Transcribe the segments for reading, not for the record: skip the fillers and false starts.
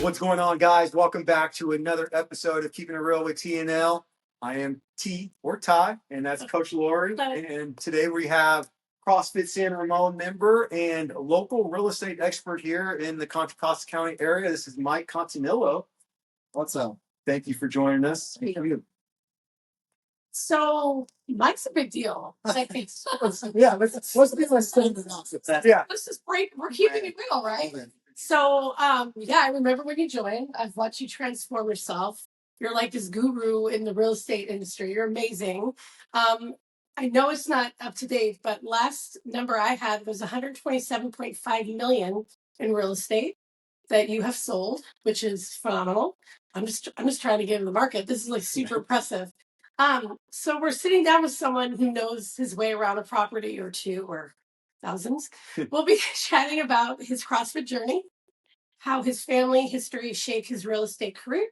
What's going on, guys? Welcome back to another episode of Keeping It Real with T&L. I am T or Ty, and that's Coach Lori. And today we have CrossFit San Ramon member and local real estate expert here in the Contra Costa County area. This is Mike Continillo. What's up? Thank you for joining us. So Mike's a big deal. Like, Yeah, let's be yeah. Let's just break. We're keeping it real, right? So, yeah, I remember when you joined. I've watched you transform yourself. You're like this guru in the real estate industry. You're amazing. I know it's not up to date, but last number I had was 127.5 million in real estate that you have sold, which is phenomenal. I'm just trying to get in the market. This is like super impressive. So we're sitting down with someone who knows his way around a property or two or thousands. We'll be chatting about his CrossFit journey, how his family history shaped his real estate career,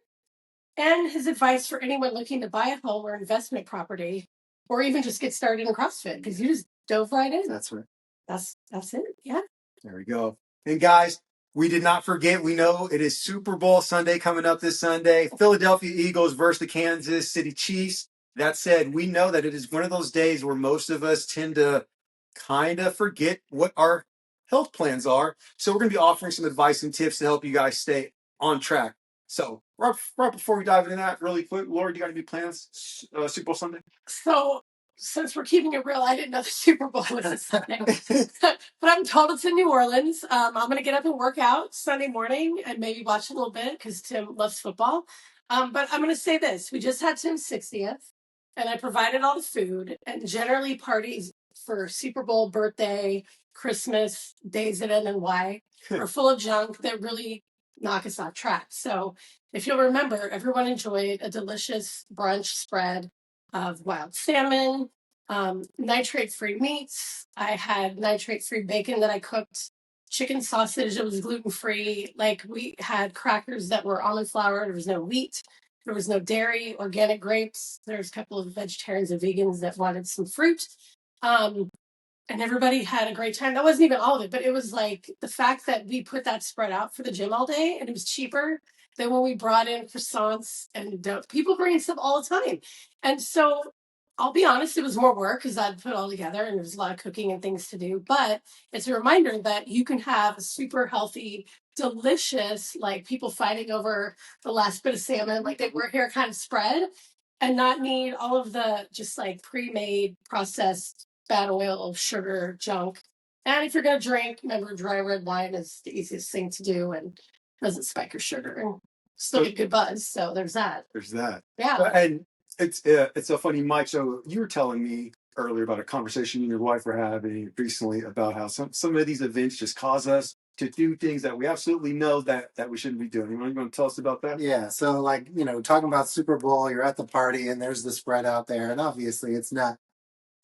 and his advice for anyone looking to buy a home or investment property, or even just get started in CrossFit, because you just dove right in. That's right. That's it. Yeah. There we go. And guys, we did not forget. We know it is Super Bowl Sunday coming up this Sunday. Philadelphia Eagles versus the Kansas City Chiefs. That said, we know that it is one of those days where most of us tend to kind of forget what our health plans are. So we're going to be offering some advice and tips to help you guys stay on track. So right before we dive into that, really quick, Laura, do you got any plans Super Bowl Sunday? So since we're keeping it real, I didn't know the Super Bowl was this Sunday. But I'm told it's in New Orleans. I'm going to get up and work out Sunday morning and maybe watch a little bit because Tim loves football. But I'm going to say this. We just had Tim's 60th, and I provided all the food. And generally parties for Super Bowl, birthday, Christmas, days that end in Y are full of junk that really knock us off track. So if you'll remember, everyone enjoyed a delicious brunch spread of wild salmon, nitrate-free meats. I had nitrate-free bacon that I cooked, chicken sausage that was gluten-free. Like, we had crackers that were almond flour. There was no wheat. There was no dairy, organic grapes. There's a couple of vegetarians and vegans that wanted some fruit. And everybody had a great time. That wasn't even all of it, but it was like the fact that we put that spread out for the gym all day and it was cheaper than when we brought in croissants and dough. People bring in stuff all the time. And so I'll be honest, it was more work because I'd put it all together and there's a lot of cooking and things to do. But it's a reminder that you can have a super healthy, delicious, like people fighting over the last bit of salmon, like they were here kind of spread, and not need all of the just like pre-made, processed, bad oil, sugar, junk. And if you're going to drink, remember dry red wine is the easiest thing to do and doesn't spike your sugar and still get good buzz. So there's that. There's that. Yeah. And it's so funny, Mike. So you were telling me earlier about a conversation you and your wife were having recently about how some of these events just cause us to do things that we absolutely know that we shouldn't be doing. You want to tell us about that? Yeah. So like, talking about Super Bowl, you're at the party and there's the spread out there. And obviously it's not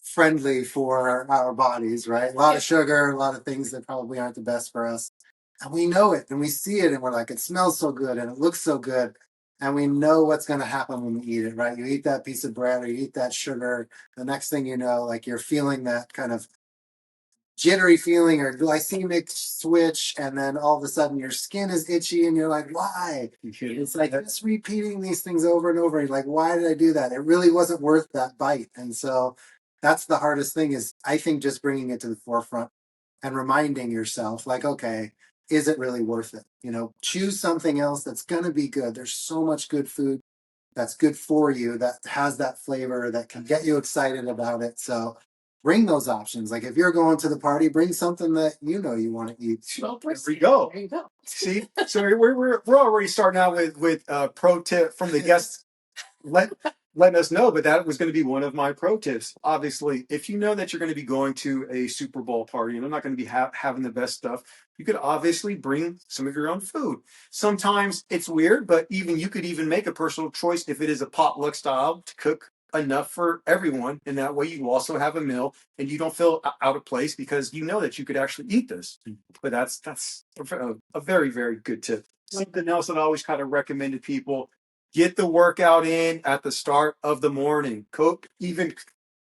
friendly for our bodies, right? A lot of sugar, a lot of things that probably aren't the best for us. And we know it and we see it and we're like, it smells so good and it looks so good. And we know what's going to happen when we eat it, right? You eat that piece of bread or you eat that sugar. The next thing you know, like you're feeling that kind of jittery feeling or glycemic switch. And then all of a sudden your skin is itchy and you're like, why? It's like just repeating these things over and over. You're like, why did I do that? It really wasn't worth that bite. And so that's the hardest thing is I think just bringing it to the forefront and reminding yourself like, okay, is it really worth it? Choose something else that's going to be good. There's so much good food that's good for you that has that flavor that can get you excited about it. So bring those options. Like if you're going to the party, bring something that you want to eat. Well, there we go. There you go. See, so we're already starting out with pro tip from the guests. Letting us know, but that was going to be one of my pro tips. Obviously, if you know that you're going to be going to a Super Bowl party and I'm not going to be having the best stuff, you could obviously bring some of your own food. Sometimes it's weird, but you could even make a personal choice if it is a potluck style to cook enough for everyone. And that way you also have a meal and you don't feel out of place because you know that you could actually eat this. But that's a very, very good tip. Something else that I always kind of recommend to people: get the workout in at the start of the morning. Even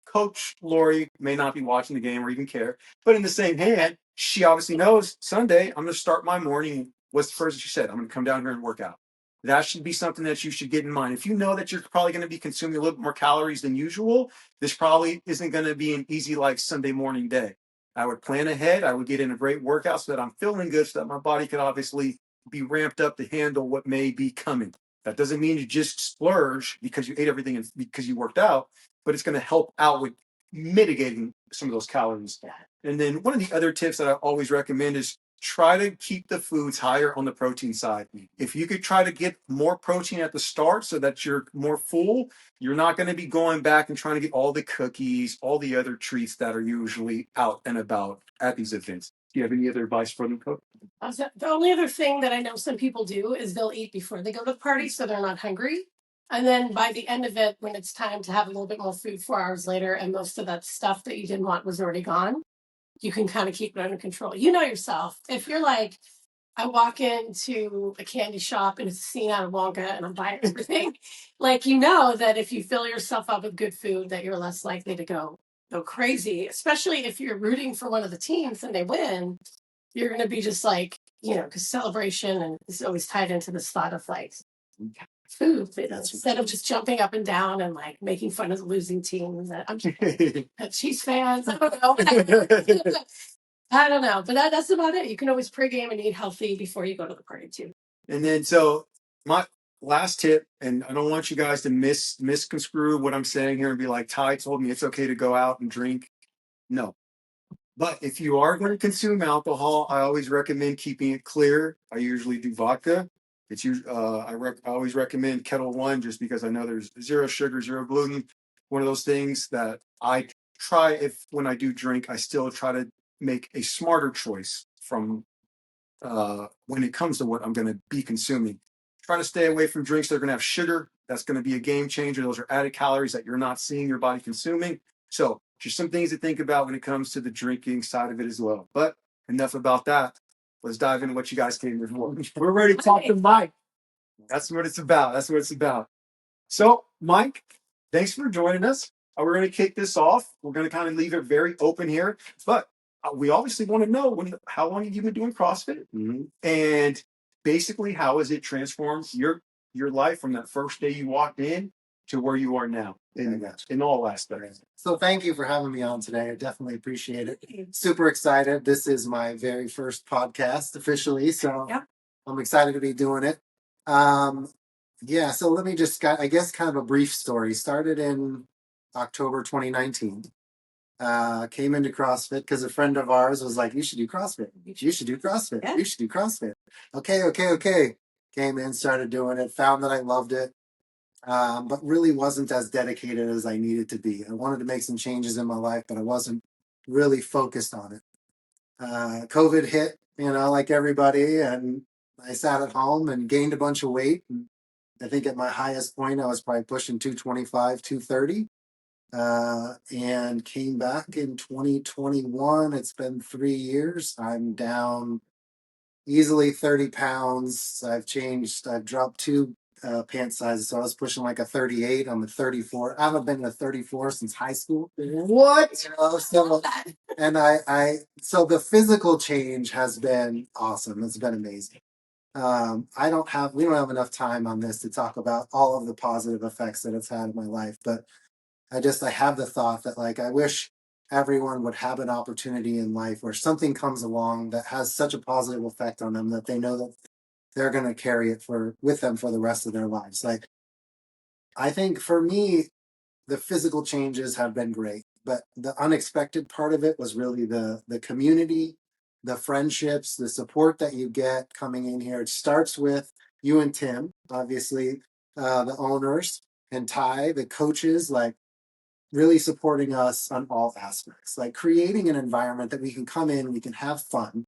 Coach Lori may not be watching the game or even care, but in the same hand, she obviously knows Sunday, I'm going to start my morning what's the first that you said? I'm going to come down here and work out. That should be something that you should get in mind. If you know that you're probably going to be consuming a little bit more calories than usual, this probably isn't going to be an easy like Sunday morning day. I would plan ahead. I would get in a great workout so that I'm feeling good, so that my body could obviously be ramped up to handle what may be coming. That doesn't mean you just splurge because you ate everything and because you worked out, but it's going to help out with mitigating some of those calories. And then one of the other tips that I always recommend is try to keep the foods higher on the protein side. If you could try to get more protein at the start so that you're more full, you're not going to be going back and trying to get all the cookies, all the other treats that are usually out and about at these events. Do you have any other advice for them, Coach? The only other thing that I know some people do is they'll eat before they go to the party so they're not hungry. And then by the end of it, when it's time to have a little bit more food 4 hours later, and most of that stuff that you didn't want was already gone, you can kind of keep it under control. You know yourself. If you're like, I walk into a candy shop and it's a scene out of Wonka and I'm buying everything, like, you know that if you fill yourself up with good food, that you're less likely to go crazy, especially if you're rooting for one of the teams and they win. You're going to be just like, because celebration and is always tied into this thought of like food, instead of just jumping up and down and like making fun of the losing teams. I'm Chiefs fans. I don't know. I don't know, but that's about it. You can always pregame and eat healthy before you go to the party too. And then, so my last tip, and I don't want you guys to misconstrue what I'm saying here and be like, Ty told me it's okay to go out and drink. No. But if you are going to consume alcohol, I always recommend keeping it clear. I usually do vodka. It's I always recommend Kettle One just because I know there's zero sugar, zero gluten. One of those things that I try, if when I do drink, I still try to make a smarter choice from when it comes to what I'm going to be consuming. Try to stay away from drinks that are going to have sugar. That's going to be a game changer. Those are added calories that you're not seeing your body consuming. So just some things to think about when it comes to the drinking side of it as well. But enough about that. Let's dive into what you guys came here for. We're ready to talk to Mike. That's what it's about. That's what it's about. So, Mike, thanks for joining us. We're going to kick this off. We're going to kind of leave it very open here, but we obviously want to know how long have you been doing CrossFit, and basically how has it transformed your life from that first day you walked in to where you are now in all aspects. So thank you for having me on today. I definitely appreciate it. Super excited. This is my very first podcast officially, so I'm excited to be doing it. So let me just, I guess, kind of a brief story. Started in October 2019. Came into CrossFit because a friend of ours was like, you should do CrossFit. You should do CrossFit. You should do CrossFit. Okay. Came in, started doing it, found that I loved it, but really wasn't as dedicated as I needed to be. I wanted to make some changes in my life, but I wasn't really focused on it. COVID hit, like everybody, and I sat at home and gained a bunch of weight. And I think at my highest point, I was probably pushing 225, 230. And came back in 2021. It's been 3 years. I'm down easily 30 pounds. I've dropped two pant sizes. So I was pushing like a 38. I'm a 34. I haven't been a 34 since high school. What? So the physical change has been awesome. It's been amazing. We don't have enough time on this to talk about all of the positive effects that it's had in my life, but I have the thought that like I wish everyone would have an opportunity in life where something comes along that has such a positive effect on them that they know that they're going to carry it with them for the rest of their lives. Like, I think for me, the physical changes have been great, but the unexpected part of it was really the community, the friendships, the support that you get coming in here. It starts with you and Tim, obviously, the owners, and Ty, the coaches, like really supporting us on all aspects, like creating an environment that we can come in, we can have fun.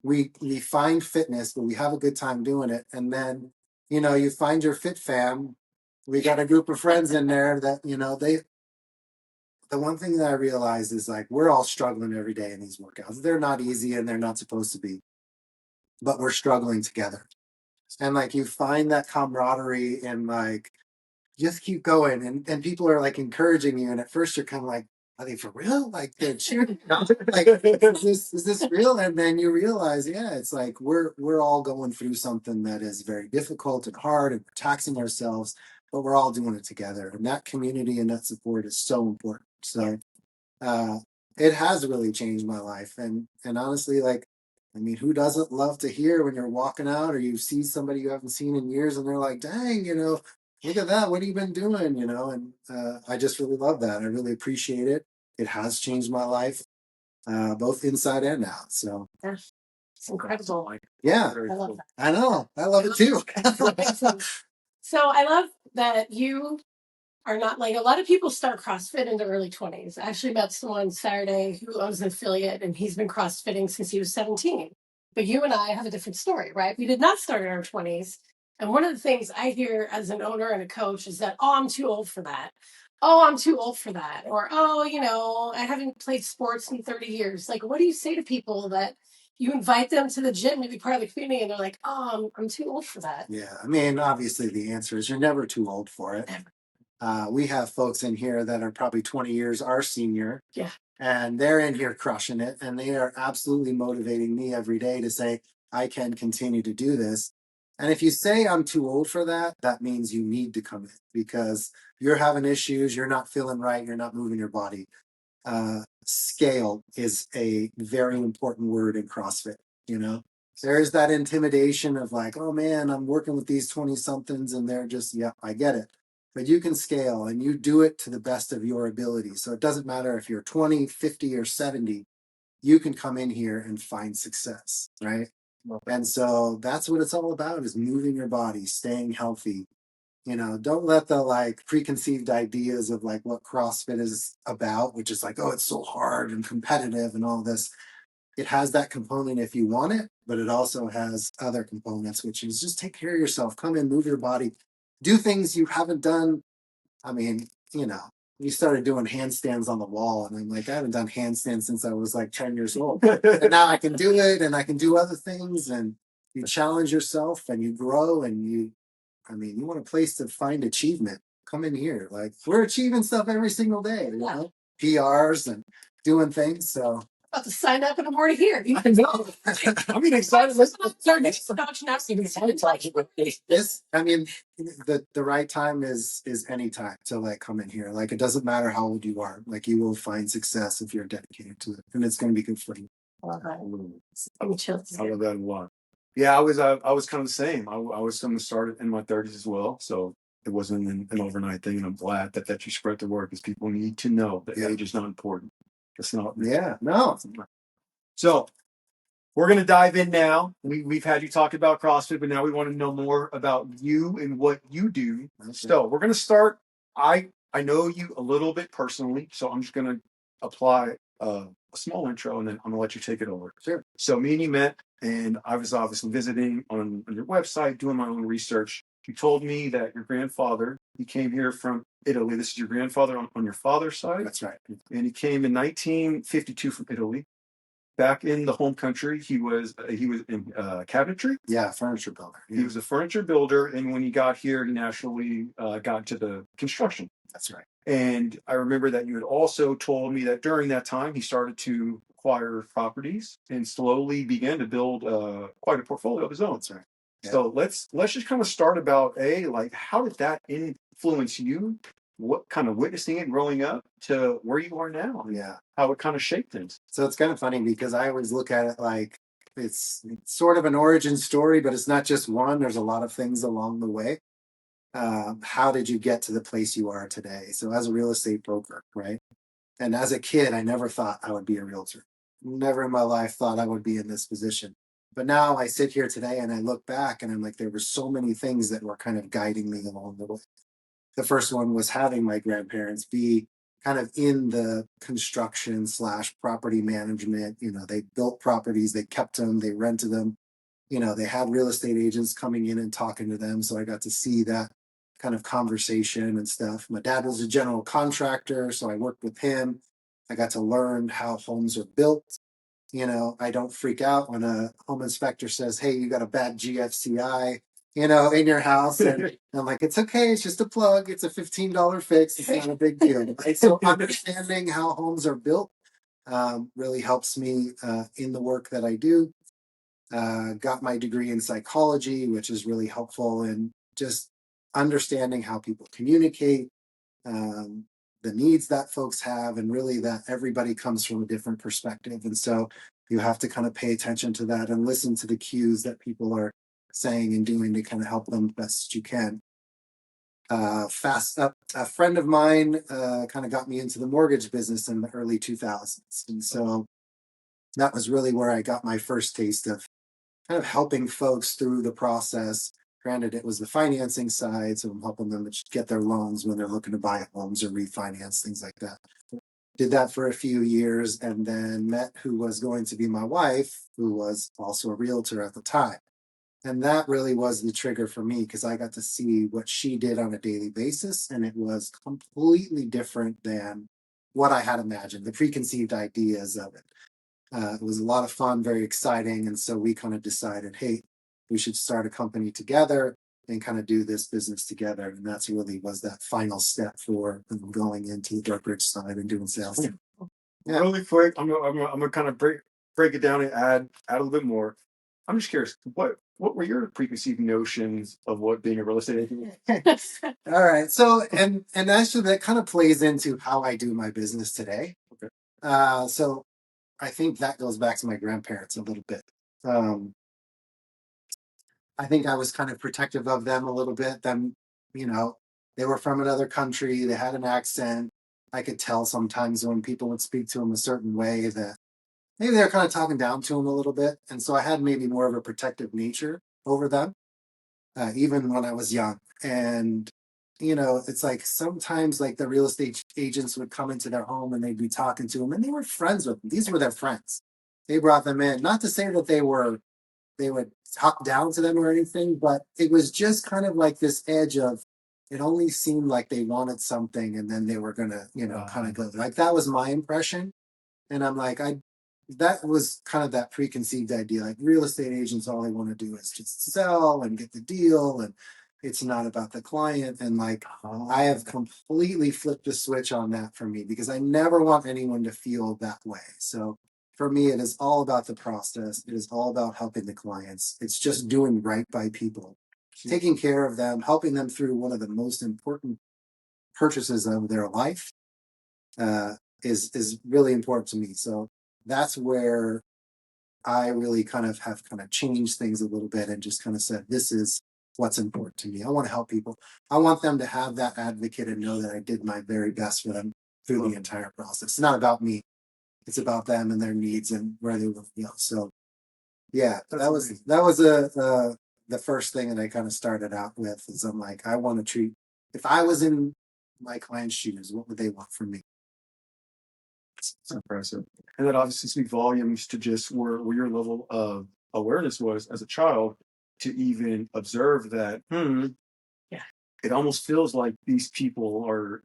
We find fitness, but we have a good time doing it. And then, you find your fit fam. We got a group of friends in there that, the one thing that I realized is like, we're all struggling every day in these workouts. They're not easy and they're not supposed to be, but we're struggling together. And like, you find that camaraderie and like, just keep going. And people are like encouraging you. And at first you're kind of like, are they for real? Like they're cheering? Like, is this real? And then you realize, yeah, it's like we're all going through something that is very difficult and hard, and we're taxing ourselves, but we're all doing it together. And that community and that support is so important. So uh, it has really changed my life. And honestly, like, I mean, who doesn't love to hear when you're walking out or you see somebody you haven't seen in years and they're like, dang, look at that. What have you been doing? And I just really love that. I really appreciate it. It has changed my life, both inside and out. So It's incredible. yeah, I love that. I know. I love it too. So I love that you are not like a lot of people start CrossFit in their early 20s. I actually met someone Saturday who owns an affiliate and he's been CrossFitting since he was 17. But you and I have a different story, right? We did not start in our 20s. And one of the things I hear as an owner and a coach is that, oh, I'm too old for that. Oh, I'm too old for that. Or, oh, I haven't played sports in 30 years. Like, what do you say to people that you invite them to the gym to be part of the community and they're like, oh, I'm too old for that? Yeah, I mean, obviously the answer is you're never too old for it. Never. We have folks in here that are probably 20 years our senior. Yeah. And they're in here crushing it. And they are absolutely motivating me every day to say, I can continue to do this. And if you say I'm too old for that, that means you need to come in because you're having issues, you're not feeling right, you're not moving your body. Scale is a very important word in CrossFit, you know? There's that intimidation of like, oh man, I'm working with these 20 somethings and they're just, yeah, I get it. But you can scale and you do it to the best of your ability. So it doesn't matter if you're 20, 50, or 70, you can come in here and find success, right? And so that's what it's all about is moving your body, staying healthy. Don't let the like preconceived ideas of like what CrossFit is about, which is like, oh, it's so hard and competitive and all this. It has that component if you want it, but it also has other components, which is just take care of yourself, come in, move your body, do things you haven't done. I mean, we started doing handstands on the wall, and I'm like, I haven't done handstands since I was like 10 years old. And now I can do it, and I can do other things, and you challenge yourself, and you grow, and you want a place to find achievement. Come in here. Like, we're achieving stuff every single day, PRs and doing things. So About to sign up and I'm already here. I know. I mean, excited. This, I mean, the right time is any time to like come in here. Like, it doesn't matter how old you are. Like, you will find success if you're dedicated to it, and it's going to be good for you. I love that. I love that a lot. Yeah, I was kind of the same. I was going to start in my 30s as well, so it wasn't an overnight thing, and I'm glad that you spread the word because people need to know that age is not important. It's not. Yeah, no. So we're going to dive in now. We've had you talk about CrossFit, but now we want to know more about you and what you do. Okay. So we're going to start. I know you a little bit personally, so I'm just going to apply a small intro, and then I'm going to let you take it over. Sure. So me and you met, and I was obviously visiting on your website, doing my own research. You told me that your grandfather, he came here from Italy. This is your grandfather on your father's side? That's right. And he came in 1952 from Italy. Back in the home country, he was in cabinetry. Yeah, furniture builder. Yeah. He was a furniture builder, and when he got here, he naturally got to the construction. That's right. And I remember that you had also told me that during that time, he started to acquire properties and slowly began to build quite a portfolio of his own. That's right. Yeah. So let's just kind of start about like how did that influence you? What kind of witnessing it growing up to where you are now? Yeah. How it kind of shaped things. So it's kind of funny because I always look at it like it's sort of an origin story, but it's not just one. There's a lot of things along the way. How did you get to the place you are today? So as a real estate broker, right? And as a kid, I never thought I would be a realtor. Never in my life thought I would be in this position. But now I sit here today and I look back and I'm like, there were so many things that were kind of guiding me along the way. The first one was having my grandparents be kind of in the construction / property management. They built properties, they kept them, they rented them. They had real estate agents coming in and talking to them. So I got to see that kind of conversation and stuff. My dad was a general contractor, so I worked with him. I got to learn how homes are built. I don't freak out when a home inspector says, hey, you got a bad GFCI. in your house. And I'm like, it's okay. It's just a plug. It's a $15 fix. It's not a big deal. Right? So understanding how homes are built really helps me in the work that I do. Got my degree in psychology, which is really helpful in just understanding how people communicate, um, the needs that folks have, and really that everybody comes from a different perspective. And so you have to kind of pay attention to that and listen to the cues that people are saying and doing to kind of help them best you can. A friend of mine kind of got me into the mortgage business in the early 2000s. And so that was really where I got my first taste of kind of helping folks through the process. Granted, it was the financing side, so I'm helping them get their loans when they're looking to buy homes or refinance, things like that. Did that for a few years and then met who was going to be my wife, who was also a realtor at the time. And that really was the trigger for me because I got to see what she did on a daily basis, and it was completely different than what I had imagined, the preconceived ideas of it. It was a lot of fun, very exciting. And so we kind of decided, hey, we should start a company together and kind of do this business together. And that's really was that final step for going into the brokerage side and doing sales. Yeah. Really quick, I'm gonna kind of break it down and add a little bit more. I'm just curious, what were your preconceived notions of what being a real estate agent? All right. So and actually that kind of plays into how I do my business today. Okay. So I think that goes back to my grandparents a little bit. I think I was kind of protective of them a little bit. Them, they were from another country. They had an accent. I could tell sometimes when people would speak to them a certain way that maybe they're kind of talking down to them a little bit. And so I had maybe more of a protective nature over them, even when I was young. And, it's like sometimes like the real estate agents would come into their home and they'd be talking to them and they were friends with them. These were their friends. They brought them in, not to say that they would talk down to them or anything, but it was just kind of like this edge of it only seemed like they wanted something and then they were gonna, kind of go like that was my impression. And I'm like, that was kind of that preconceived idea. Like real estate agents, all they want to do is just sell and get the deal, and it's not about the client. And like, I have completely flipped the switch on that for me because I never want anyone to feel that way. So for me, it is all about the process. It is all about helping the clients. It's just doing right by people, taking care of them, helping them through one of the most important purchases of their life. Is really important to me. So that's where I really have changed things a little bit and just kind of said, this is what's important to me. I want to help people. I want them to have that advocate and know that I did my very best for them through the entire process. It's not about me. It's about them and their needs and where they will feel. So yeah, that was the first thing that I kind of started out with is I'm like, I want to treat, if I was in my client's shoes, what would they want from me? It's impressive. And that obviously speaks volumes to just where your level of awareness was as a child to even observe that, yeah, it almost feels like these people are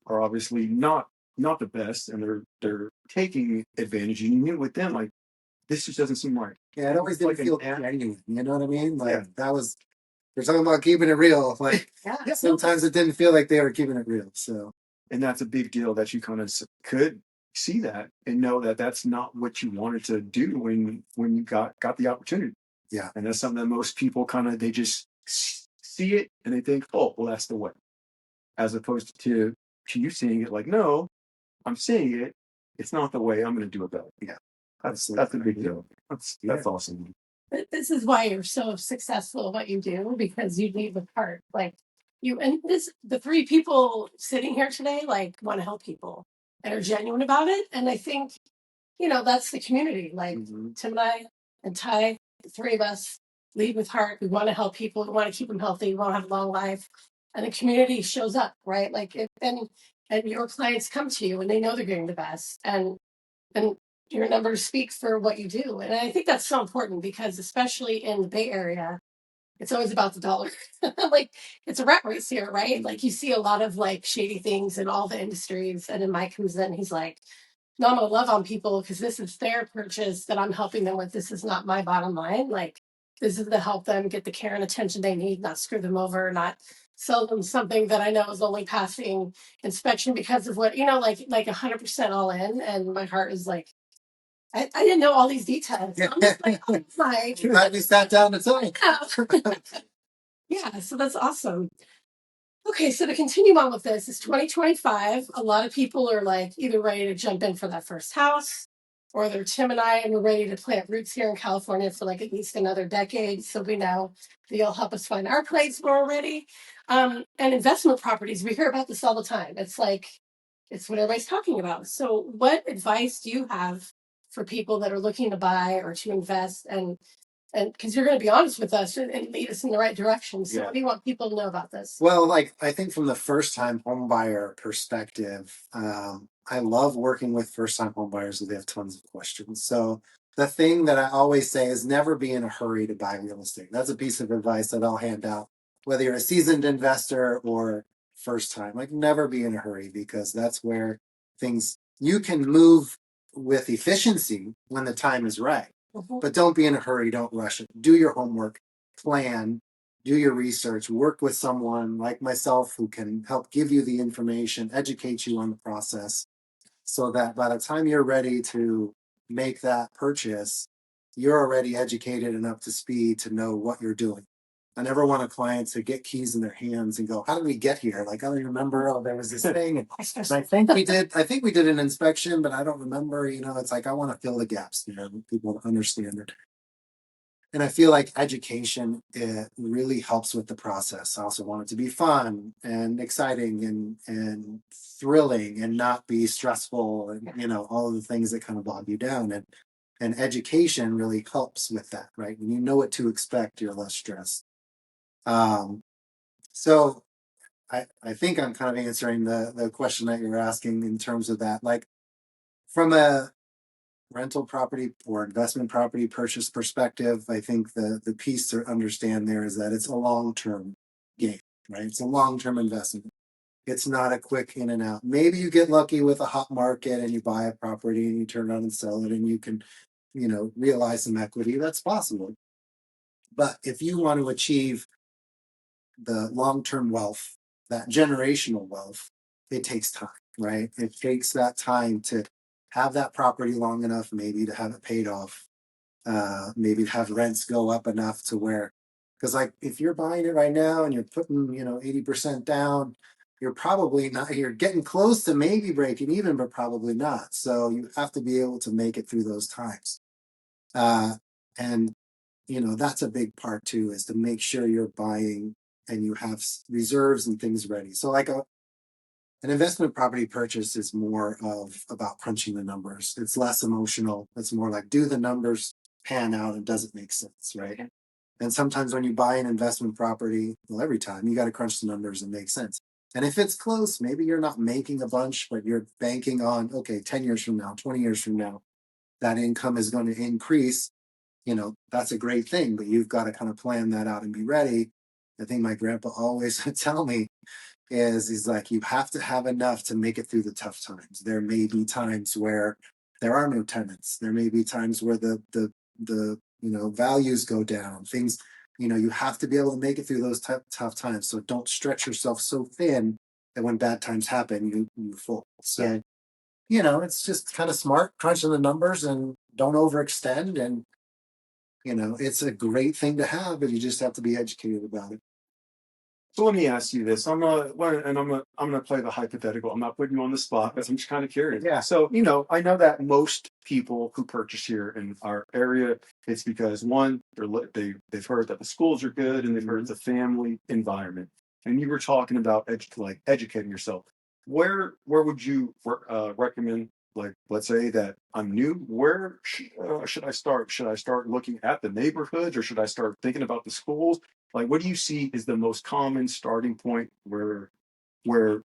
obviously not the best and they're taking advantage. And you knew with them, like, this just doesn't seem right. Yeah, it always didn't feel genuine. You know what I mean? Like that was, we're talking about keeping it real. Like sometimes it didn't feel like they were keeping it real. So, and that's a big deal that you kind of could see that and know that that's not what you wanted to do when you got the opportunity. Yeah, and that's something that most people they just see it and they think, oh, well, that's the way, as opposed to you seeing it like, no, I'm seeing it. It's not the way. I'm going to do it better. Yeah, that's a big deal. That's awesome. But this is why you're so successful at what you do, because you lead with heart. Like the three people sitting here today, like want to help people and are genuine about it. And I think, that's the community. Like Tim and I and Ty, the three of us lead with heart. We want to help people. We want to keep them healthy. We want to have a long life. And the community shows up, right? Like and your clients come to you and they know they're getting the best. And your numbers speak for what you do. And I think that's so important because especially in the Bay Area, it's always about the dollar. Like it's a rat race here, right? Like you see a lot of like shady things in all the industries. And then Mike comes in, he's like, no, I'm gonna love on people because this is their purchase that I'm helping them with. This is not my bottom line. Like this is to help them get the care and attention they need, not screw them over, not sell them something that I know is only passing inspection because of what, like 100% all in. And my heart is like, I didn't know all these details. So I'm just like, oh my. Glad we sat down to tell you. Yeah, so that's awesome. Okay, so to continue on with this, it's 2025. A lot of people are like either ready to jump in for that first house, or they're Tim and I, and we're ready to plant roots here in California for like at least another decade. So we know that you'll help us find our place when we're ready. And investment properties, we hear about this all the time. It's like, it's what everybody's talking about. So what advice do you have for people that are looking to buy or to invest, and because you're going to be honest with us and lead us in the right direction. So what do you want people to know about this? Well, I think from the first time home buyer perspective, I love working with first time home buyers because they have tons of questions. So the thing that I always say is never be in a hurry to buy real estate. That's a piece of advice that I'll hand out, whether you're a seasoned investor or first time. Like never be in a hurry, because that's where you can move with efficiency when the time is right. But don't be in a hurry. Don't rush it. Do your homework, plan, do your research, work with someone like myself who can help give you the information, educate you on the process, so that by the time you're ready to make that purchase, you're already educated and up to speed to know what you're doing. I never want a client to get keys in their hands and go, how did we get here? Like, I don't remember. Oh, there was this thing. And I think we did an inspection, but I don't remember. It's like, I want to fill the gaps, people understand it. And I feel like education, it really helps with the process. I also want it to be fun and exciting and thrilling and not be stressful and all of the things that kind of bog you down. And education really helps with that, right? When you know what to expect, you're less stressed. So I think I'm kind of answering the question that you're asking in terms of that. Like from a rental property or investment property purchase perspective, I think the piece to understand there is that it's a long-term game, right? It's a long-term investment. It's not a quick in and out. Maybe you get lucky with a hot market and you buy a property and you turn around and sell it and you can, realize some equity. That's possible. But if you want to achieve the long-term wealth, that generational wealth, it takes time, right? It takes that time to have that property long enough, maybe to have it paid off, maybe to have rents go up enough to where, because like if you're buying it right now and you're putting 80% down, you're probably not, you're getting close to maybe breaking even, but probably not. So you have to be able to make it through those times. And that's a big part too, is to make sure you're buying and you have reserves and things ready. So like an investment property purchase is more of about crunching the numbers. It's less emotional. It's more like, do the numbers pan out and does it make sense, right? And sometimes when you buy an investment property, well, every time you got to crunch the numbers and make sense. And if it's close, maybe you're not making a bunch, but you're banking on, okay, 10 years from now, 20 years from now, that income is going to increase. That's a great thing, but you've got to kind of plan that out and be ready. I think my grandpa always would tell me he's like, you have to have enough to make it through the tough times. There may be times where there are no tenants. There may be times where the values go down. Things, you have to be able to make it through those tough times. So don't stretch yourself so thin that when bad times happen, you fall. So, it's just kind of smart, crunching the numbers and don't overextend. And, it's a great thing to have, but you just have to be educated about it. So let me ask you this. I'm gonna play the hypothetical. I'm not putting you on the spot, but I'm just kind of curious. Yeah. So, I know that most people who purchase here in our area, it's because one, they've heard that the schools are good and they've heard it's a family environment. And you were talking about educating yourself. Where would you recommend? Like, let's say that I'm new. Where should I start? Should I start looking at the neighborhoods, or should I start thinking about the schools? Like, what do you see is the most common starting point where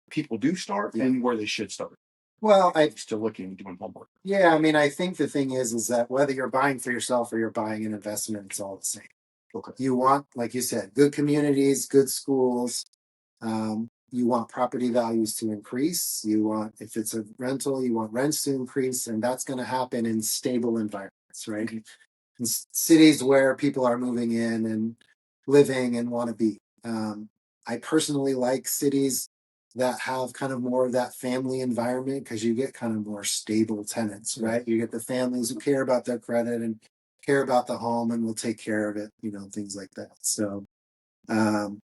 people do start and where they should start? Well, I Still looking, doing homework. Yeah, I mean, I think the thing is that whether you're buying for yourself or you're buying an investment, it's all the same. Okay. You want, like you said, good communities, good schools. You want property values to increase. You want, if it's a rental, you want rents to increase, and that's going to happen in stable environments, right? cities where people are moving in and living and want to be. I personally like cities that have kind of more of that family environment because you get kind of more stable tenants, right? You get the families who care about their credit and care about the home and will take care of it, things like that. So, um,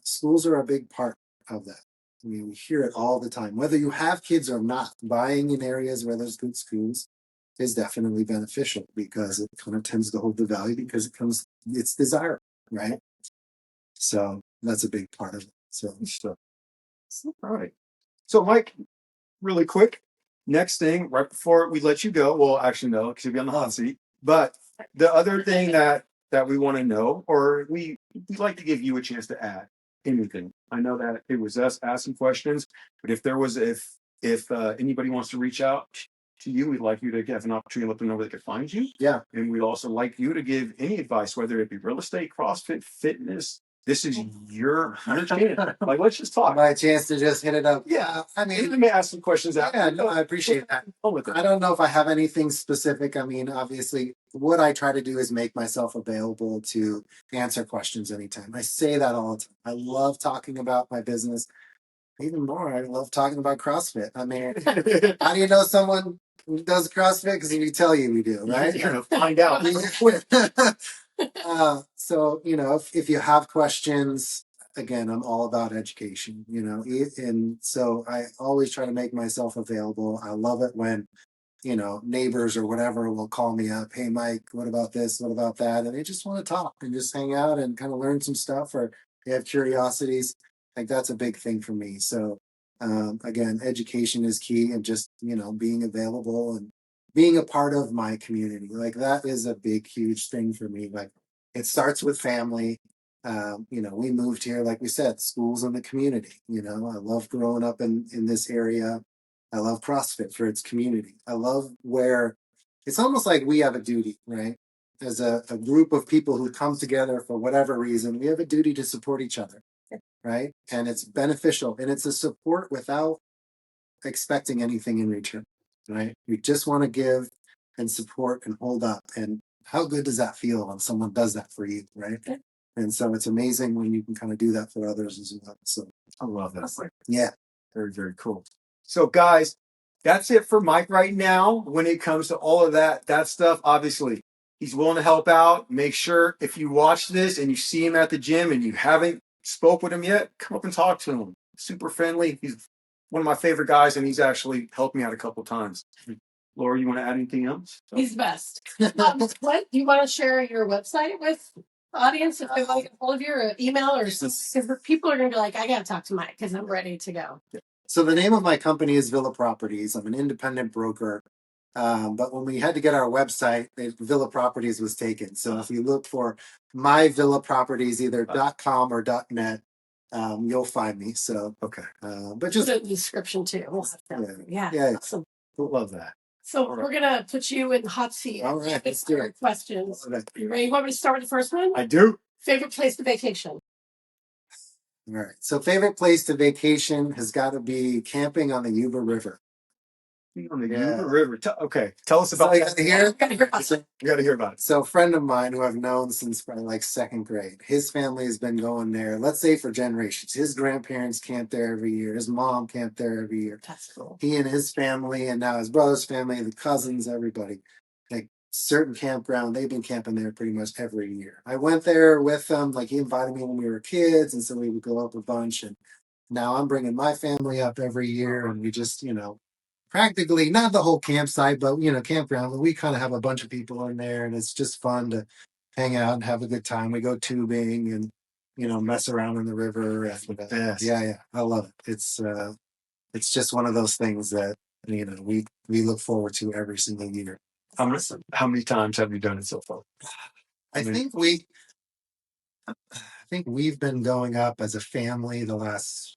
schools are a big part of that. I mean, we hear it all the time. Whether you have kids or not, buying in areas where there's good schools is definitely beneficial because it kind of tends to hold the value because it's desirable, right? So that's a big part of it. So, All right. So, Mike, really quick, next thing, right before we let you go, well, actually, no, because you'll be on the hot seat. But the other thing that we want to know, or we'd like to give you a chance to add anything. I know that it was us asking questions, but if anybody wants to reach out to you, we'd like you to have an opportunity to let them know where they could find you. yeah. And we'd also like you to give any advice, whether it be real estate, CrossFit, fitness. This is your chance. Like, let's just talk. My chance to just hit it up. Yeah, I you mean, may ask some questions out. yeah, no, I appreciate that. With it. I don't know if I have anything specific. I mean, obviously, what I try to do is make myself available to answer questions anytime. I say that all the time. I love talking about my business. Even more, I love talking about CrossFit. I mean, how do you know someone does CrossFit? Because we tell you we do, right? You're gonna find out. So, if you have questions, again, I'm all about education, and so I always try to make myself available. I love it when, neighbors or whatever will call me up. Hey, Mike, what about this? What about that? And they just want to talk and just hang out and kind of learn some stuff, or they have curiosities. Like that's a big thing for me. So, again, education is key, and just, being available and being a part of my community. Like that is a big, huge thing for me. Like it starts with family. We moved here, like we said, schools in the community. I love growing up in this area. I love CrossFit for its community. I love where it's almost like we have a duty, right? As a group of people who come together for whatever reason, we have a duty to support each other, right? And it's beneficial, and it's a support without expecting anything in return, right? We just want to give and support and hold up. And how good does that feel when someone does that for you, right? And so it's amazing when you can kind of do that for others as well. So I love that. yeah, Very, very cool. So, guys, that's it for Mike right now. When it comes to all of that stuff, obviously, he's willing to help out. Make sure if you watch this and you see him at the gym and you haven't spoke with him yet, come up and talk to him. Super friendly. He's one of my favorite guys, and he's actually helped me out a couple times. Laura, you want to add anything else? He's the best. What do you want to share your website with the audience if they want to get hold of you, or email, or because people are going to be like, I got to talk to Mike because I'm ready to go. So the name of my company is Villa Properties. I'm an independent broker. But when we had to get our website, Villa Properties was taken. So if you look for my Villa Properties, either .com or .net, you'll find me. So Okay. But just put it in the description too. We'll have that. Yeah. Awesome. Love that. So we're gonna put you in the hot seat. All right, let's do it. Questions. All right. You ready? You want me to start with the first one? I do. Favorite place to vacation? All right. So favorite place to vacation has got to be camping on the Yuba River. On the Yuba River. Okay. Tell us about So that. you hear? You got to hear about it. So a friend of mine who I've known since probably like second grade, his family has been going there, let's say for generations. His grandparents camp there every year. His mom camped there every year. That's cool. He and his family, and now his brother's family, the cousins, everybody. Like certain campground, they've been camping there pretty much every year. I went there with them. Like he invited me when we were kids, and so we would go up a bunch. And now I'm bringing my family up every year, and we just, practically not the whole campsite, but campground. But we kind of have a bunch of people in there, and it's just fun to hang out and have a good time. We go tubing and mess around in the river. And, yeah, I love it. It's just one of those things that we look forward to every single year. How many times have you done it so far? I think we've been going up as a family the last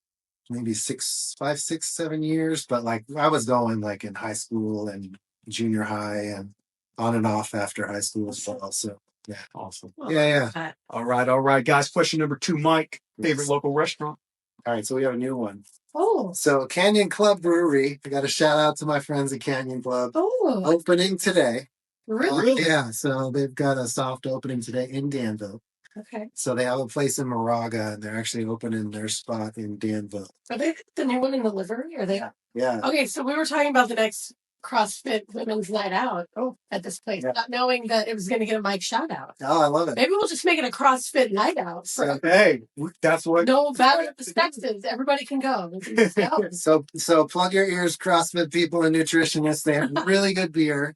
maybe 5, 6, 7 years, but like I was going like in high school and junior high and on and off after high school as well. So yeah, awesome. Yeah. All right, guys. Question number 2, Mike. Favorite local restaurant? All right, so we have a new one. Oh, So Canyon Club Brewery. I got a shout out to my friends at Canyon Club. oh, Opening today. Really? Yeah, so they've got a soft opening today in Danville. Okay. So they have a place in Moraga, and they're actually opening their spot in Danville. Are they the new one in the livery? Are they? Yeah. Okay, so we were talking about the next CrossFit Women's Night Out at this place, not knowing that it was going to get a Mike shout out. Oh, I love it. Maybe we'll just make it a CrossFit Night Out. Hey, that's what. No battle of the sexes. Everybody can go. So plug your ears, CrossFit people and nutritionists. They have really good beer.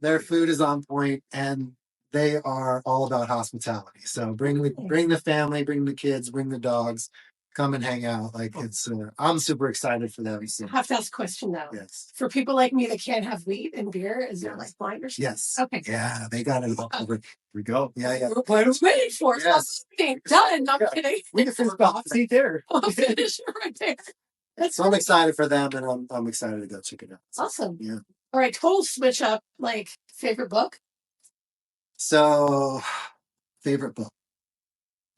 Their food is on point, and they are all about hospitality. So bring the family, bring the kids, bring the dogs. Come and hang out. Like it's, I'm super excited for them. So. I have to ask a question though. Yes. For people like me that can't have wheat and beer, is there like wine or something? Yes. Okay. Yeah, they got it all covered. Here we go. Yeah. We're waiting for it. Yes. Done. I'm kidding. We can finish the seat there. I'll finish it right there. So I'm excited for them, and I'm excited to go check it out. Awesome. Yeah. All right, total switch up. Like favorite book? So, favorite book.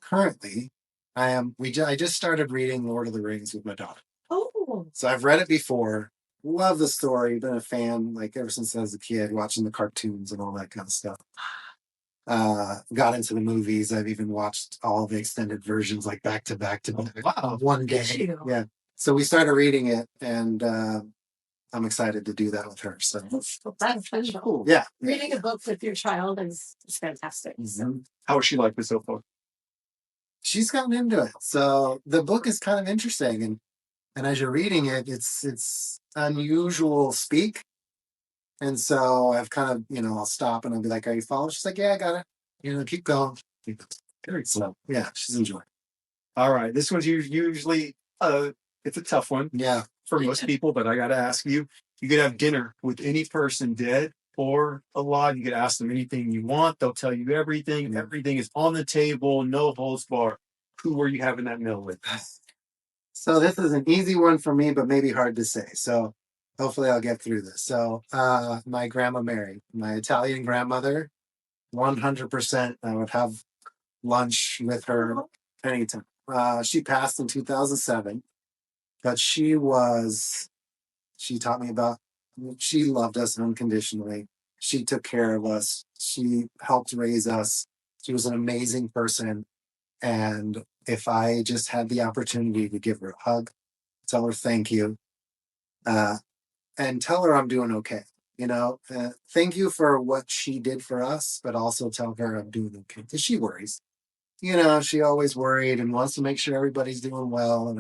Currently, I just started reading Lord of the Rings with my daughter. Oh. So I've read it before. Love the story. Been a fan like ever since I was a kid, watching the cartoons and all that kind of stuff. Got into the movies. I've even watched all the extended versions, like back to back one day. Yeah. So we started reading it, and I'm excited to do that with her. So that's cool. Yeah. Reading a book with your child is fantastic. Mm-hmm. How was she like this so far? She's gotten into it. So the book is kind of interesting, and as you're reading it, it's unusual speak. And so I've kind of, I'll stop and I'll be like, "Are you following?" She's like, "Yeah, I got it." Keep going. So yeah, she's enjoying. All right, this one's usually it's a tough one. Yeah. For most people, but I got to ask you: you could have dinner with any person, dead or alive. You could ask them anything you want. They'll tell you everything. Everything is on the table, no holds barred. Who were you having that meal with? So this is an easy one for me, but maybe hard to say. So hopefully I'll get through this. So my grandma Mary, my Italian grandmother, 100%. I would have lunch with her anytime. She passed in 2007, but she taught me she loved us unconditionally. She took care of us. She helped raise us. She was an amazing person. And if I just had the opportunity to give her a hug, tell her thank you, and tell her I'm doing okay. Thank you for what she did for us, but also tell her I'm doing okay, because she worries. She always worried and wants to make sure everybody's doing well. And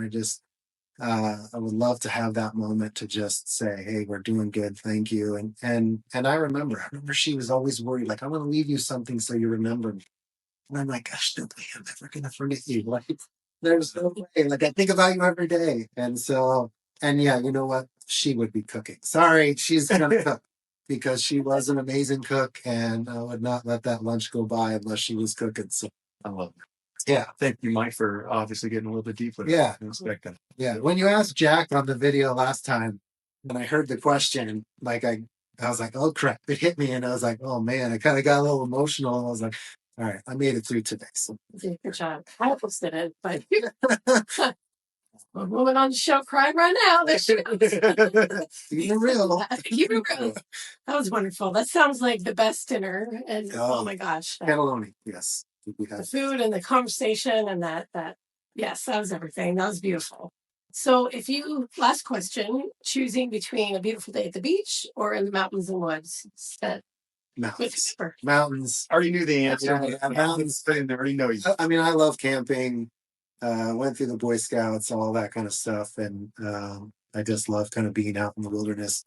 I would love to have that moment to just say, "Hey, we're doing good. Thank you." And I remember she was always worried, like, "I want to leave you something so you remember me." And I'm like, "Gosh, no way, I'm never gonna forget you." Like, there's no way. Like, I think about you every day. And so, and yeah, you know what? She would be cooking. Sorry, she's gonna cook, because she was an amazing cook, and I would not let that lunch go by unless she was cooking. So I love it. yeah. Thank you, Mike, for obviously getting a little bit deeper. Yeah. I expect that. Yeah. When you asked Jack on the video last time, and I heard the question, like I was like, "Oh crap!" It hit me, and I was like, "Oh man!" I kind of got a little emotional, and I was like, "All right, I made it through today." So good job. I almost did it, but a woman on the show crying right now. Keep it real. Keep it real. That was wonderful. That sounds like the best dinner. And oh my gosh, cannelloni. Yes, the food and the conversation and that. Yes, that was everything. That was beautiful. So last question, choosing between a beautiful day at the beach or in the mountains and woods. Mountains. I already knew the answer. Yeah, mountains. I already know you. I mean, I love camping. Went through the Boy Scouts, all that kind of stuff. And I just love kind of being out in the wilderness.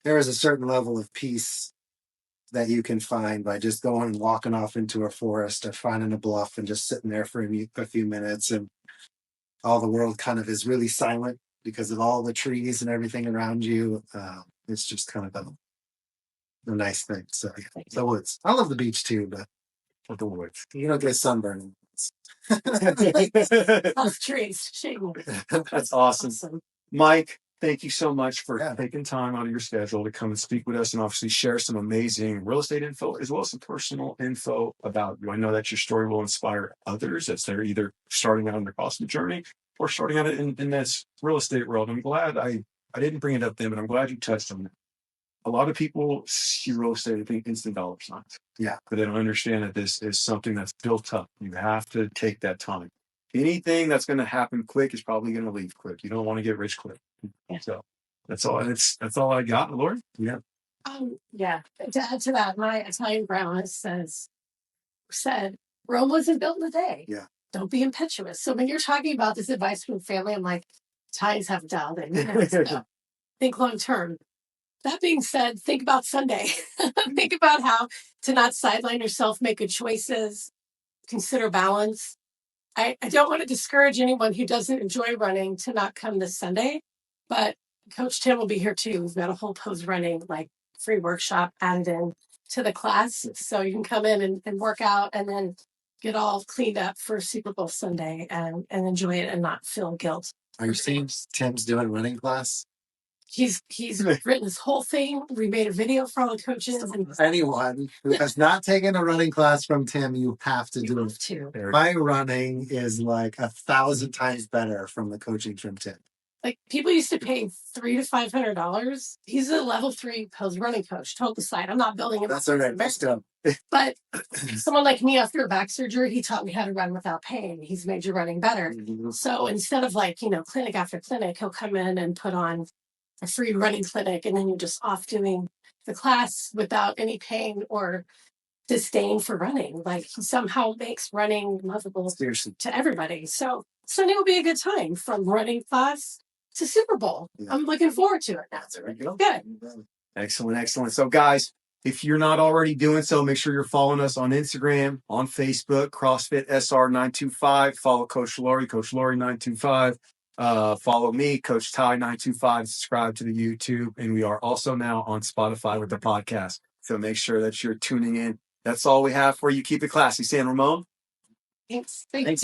There is a certain level of peace that you can find by just going and walking off into a forest or finding a bluff and just sitting there for a few minutes, and all the world kind of is really silent because of all the trees and everything around you. It's just kind of a nice thing. So the woods. I love the beach too, but the woods. You don't get sunburned. Lots of trees. That's awesome. Mike, thank you so much for taking time out of your schedule to come and speak with us, and obviously share some amazing real estate info as well as some personal info about you. I know that your story will inspire others as they're either starting out on their CrossFit journey or starting out in this real estate world. I'm glad I didn't bring it up then, but I'm glad you touched on it. a lot of people see real estate and think instant dollar signs. Yeah. But they don't understand that this is something that's built up. You have to take that time. Anything that's going to happen quick is probably going to leave quick. You don't want to get rich quick. Yeah. So that's all I got, Lord. Yeah. Yeah. To add to that, my Italian grandma said Rome wasn't built in a day. Yeah. Don't be impetuous. So when you're talking about this advice from family, I'm like, Italians have dialed in. So think long term. That being said, think about Sunday. Think about how to not sideline yourself, make good choices, consider balance. I don't want to discourage anyone who doesn't enjoy running to not come this Sunday, but Coach Tim will be here too. We've got a whole pose running, like free workshop added in to the class. So you can come in and work out and then get all cleaned up for Super Bowl Sunday and enjoy it and not feel guilt. Are you seeing Tim's doing running class? He's written this whole thing. We made a video for all the coaches. And Anyone who has not taken a running class from Tim, you have to do it. too. My running is like 1,000 times better from the coaching from Tim. Like people used to pay $300 to $500. He's a level 3 pose running coach. Total aside, I'm not building him. That's all right. Next up. But someone like me after a back surgery, he taught me how to run without pain. He's made your running better. So instead of like, clinic after clinic, he'll come in and put on a free running clinic, and then you're just off doing the class without any pain or disdain for running. Like he somehow makes running lovable Seriously. to everybody. So Sunday will be a good time from running class to Super Bowl. Yeah. I'm looking forward to it now. There we go. Good. Excellent. So guys, if you're not already doing so, make sure you're following us on Instagram, on Facebook, CrossFit SR925. Follow Coach Laurie, Coach Laurie 925. Follow me, Coach Ty 925. Subscribe to the YouTube, and we are also now on Spotify with the podcast. So make sure that you're tuning in. That's all we have for you. Keep it classy, San Ramon. Thanks. Thanks.